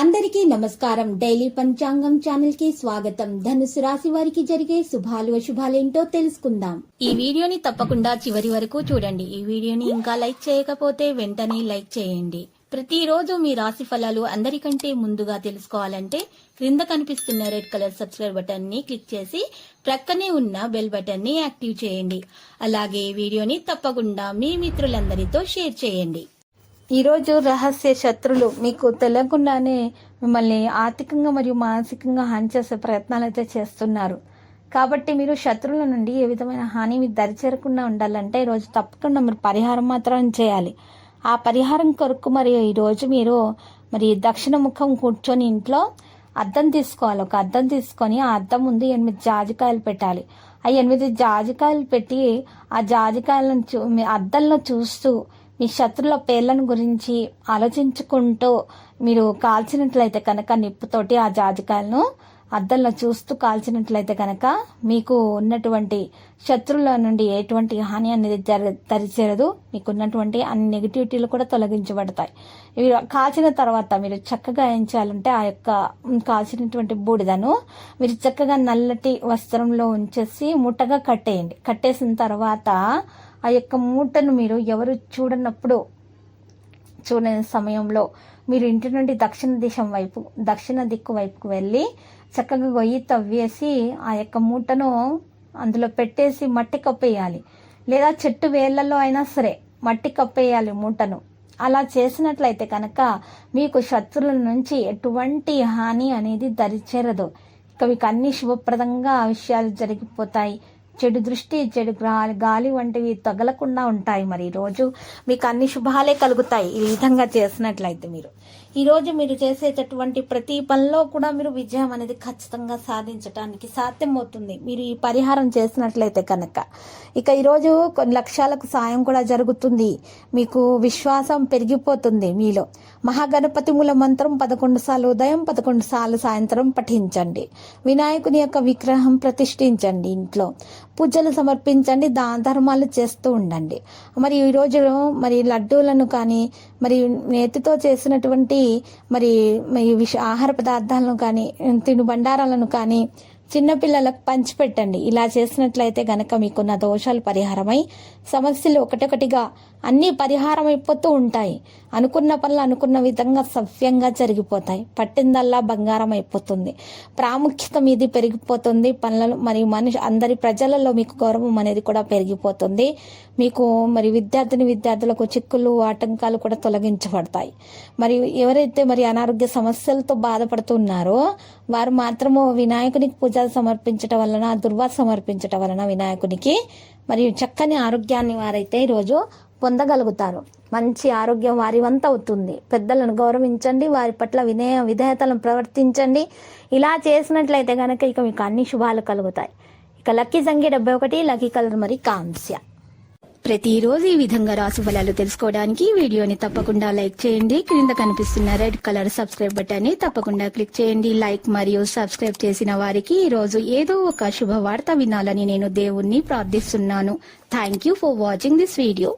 అందరికీ నమస్కారం. డైలీ పంచాంగం ఛానల్ కి స్వాగతం. ధనుసు రాశి వారికి జరిగే శుభాలు అశుభాలేంటో తెలుసుకుందాం. ఈ వీడియోని తప్పకుండా చివరి వరకు చూడండి. ఈ వీడియోని ఇంకా లైక్ చేయకపోతే వెంటనే లైక్ చేయండి. ప్రతిరోజు మీ రాశి ఫలాలు అందరికంటే ముందుగా తెలుసుకోవాలంటే క్రింద కనిపిస్తున్న రెడ్ కలర్ సబ్స్క్రైబ్ బటన్ ని క్లిక్ చేసి ప్రక్కనే ఉన్న బెల్ బటన్ ని యాక్టివ్ చేయండి. అలాగే వీడియోని తప్పకుండా మీ మిత్రులందరితో షేర్ చేయండి. ఈరోజు రహస్య శత్రులు మీకు తెలియకుండానే మిమ్మల్ని ఆర్థికంగా మరియు మానసికంగా హాని చేసే ప్రయత్నాలు అయితే చేస్తున్నారు. కాబట్టి మీరు శత్రువుల నుండి ఏ విధమైన హాని మీకు దరిచేరకుండా ఉండాలంటే ఈరోజు తప్పకుండా మీరు పరిహారం మాత్రం చేయాలి. ఆ పరిహారం కొరకు మరి ఈరోజు మీరు మరి దక్షిణ ముఖం కూర్చొని ఇంట్లో అద్దం తీసుకోవాలి. ఒక అద్దం తీసుకొని ఆ అద్దం ముందు 8 జాజికాయలు పెట్టాలి. ఆ 8 జాజికాయలు పెట్టి ఆ జాజికాయలను అద్దంలో చూస్తూ మీ శత్రుల పేర్లను గురించి ఆలోచించుకుంటూ మీరు కాల్చినట్లయితే కనుక నిప్పుతోటి ఆ జాజికాయలను అద్దంలో చూస్తూ కాల్చినట్లయితే కనుక మీకు ఉన్నటువంటి శత్రువుల నుండి ఎటువంటి హాని అనేది దరిచేరదు. మీకు ఉన్నటువంటి అన్ని నెగిటివిటీలు కూడా తొలగించబడతాయి. ఇవి కాల్చిన తర్వాత మీరు చక్కగా ఏం చేయాలంటే ఆ యొక్క కాల్చినటువంటి బూడిదను మీరు చక్కగా నల్లటి వస్త్రంలో ఉంచేసి మూటగా కట్టేయండి. కట్టేసిన తర్వాత ఆ యొక్క మూటను మీరు ఎవరు చూడని సమయంలో మీరు ఇంటి నుండి దక్షిణ దిక్కు వైపుకు వెళ్ళి చక్కగా గొయ్యి తవ్వేసి ఆ యొక్క మూటను అందులో పెట్టేసి మట్టి కప్పేయాలి. లేదా చెట్టు వేళ్లలో అయినా సరే మట్టి కప్పేయాలి మూటను. అలా చేసినట్లయితే కనుక మీకు శత్రువుల నుంచి ఎటువంటి హాని అనేది దరిచేరదు. ఇక మీకు అన్ని శుభప్రదంగా ఆ విషయాలు జరిగిపోతాయి. చెడు దృష్టి, చెడు గాలి వంటివి తగలకుండా ఉంటాయి. మరి ఈరోజు మీకు అన్ని శుభాలే కలుగుతాయి. ఈ విధంగా చేసినట్లయితే మీరు ఈరోజు మీరు చేసేటటువంటి ప్రతి పనిలో కూడా మీరు విజయం అనేది ఖచ్చితంగా సాధించడానికి సాధ్యమవుతుంది మీరు ఈ పరిహారం చేసినట్లయితే కనుక. ఇక ఈరోజు కొన్ని లక్ష్యాలకు సాయం కూడా జరుగుతుంది. మీకు విశ్వాసం పెరిగిపోతుంది. మీలో మహాగణపతి మూల మంత్రం 11 సార్లు ఉదయం 11 సార్లు సాయంత్రం పఠించండి. వినాయకుని యొక్క విగ్రహం ప్రతిష్ఠించండి. ఇంట్లో పూజలు సమర్పించండి. దాన ధర్మాలు చేస్తూ ఉండండి. మరి ఈరోజు మరి లడ్డూలను కానీ మరి నేతితో చేసినటువంటి మరి ఆహార పదార్థాలను కానీ తినుబండారాలను కానీ చిన్నపిల్లలకు పంచిపెట్టండి. ఇలా చేసినట్లయితే గనక మీకున్న దోషాలు పరిహారమై సమస్యలు ఒకటొకటిగా అన్నీ పరిహారం అయిపోతూ ఉంటాయి. అనుకున్న పనులు అనుకున్న విధంగా సవ్యంగా జరిగిపోతాయి. పట్టిందల్లా బంగారం అయిపోతుంది. ప్రాముఖ్యత మీది పెరిగిపోతుంది. పనులలో మరి అందరి ప్రజలలో మీకు గౌరవం అనేది కూడా పెరిగిపోతుంది. మీకు మరి విద్యార్థులకు చిక్కులు ఆటంకాలు కూడా తొలగించబడతాయి. మరి ఎవరైతే మరి అనారోగ్య సమస్యలతో బాధపడుతున్నారో వారు మాత్రము వినాయకునికి పూజ సమర్పించటం వలన దుర్వాస సమర్పించటం వలన వినాయకునికి మరియు చక్కని ఆరోగ్యాన్ని వారైతే ఈరోజు పొందగలుగుతారు. మంచి ఆరోగ్యం వారి వంత అవుతుంది. పెద్దలను గౌరవించండి. వారి పట్ల విధేయతలను ప్రవర్తించండి. ఇలా చేసినట్లయితే కనుక ఇక మీకు అన్ని శుభాలు కలుగుతాయి. ఇక లక్కీ సంఖ్య 71, లక్కీ కలర్ మరి కాంస్య. ప్రతిరోజు ఈ విధంగా రాశి ఫలాలు తెలుసుకోవడానికి వీడియోని తప్పకుండా లైక్ చేయండి. క్రింద కనిపిస్తున్న రెడ్ కలర్ సబ్స్క్రైబ్ బటన్ ని తప్పకుండా క్లిక్ చేయండి. లైక్ మరియు సబ్స్క్రైబ్ చేసిన వారికి ఈ రోజు ఏదో ఒక శుభవార్త వినాలని నేను దేవుణ్ణి ప్రార్థిస్తున్నాను. Thank you for watching this video.